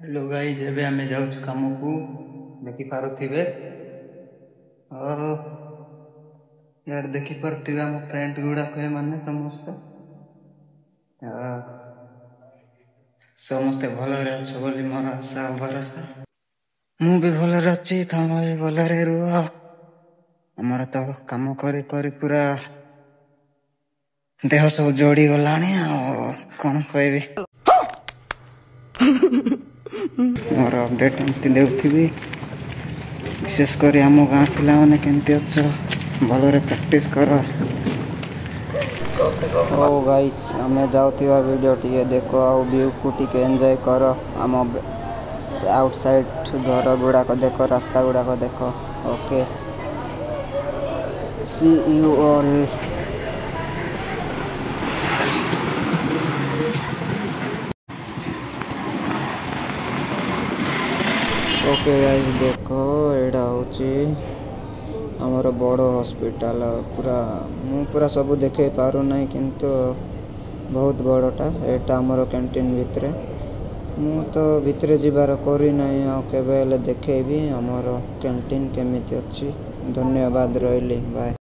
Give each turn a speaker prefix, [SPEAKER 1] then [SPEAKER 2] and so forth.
[SPEAKER 1] Hello guys एबे आमे जाउछु काम को देखि पारुथिबे यार देखि पारुथिबे हम फ्रेंड गुडा कहे माने समस्ते भलरे अछ बोली मोर आशा भरोसा मु भी भलरे अछि तमे भी भलरे रुह हमर तो काम करी करी पूरा देह सब जोड़ी गलानी कौन कहबी मोर अपडेट एमती देउथिबी विशेषकर आम गाँ पिला माने केमती अच्छ भलरे प्रैक्टिस कर। ओ गाइस आमे जाउथिबा वीडियो टिके देखो आ व्यू को टिके एंजॉय कर आम आउटसाइड घर गुड़ा को देखो रास्ता गुड़ा को देखो। Okay see you all. Okay guys देखो एडा होची हमर बड़ हॉस्पिटल पूरा सब देखे पारू नहीं किंतु बहुत बड़टा एटा हमर कैंटीन भितरे मु तो भितरे जीवार करी नहीं आ केबे देखेबी हमर कैंटीन केमिति अछि। धन्यवाद रहिली बाय।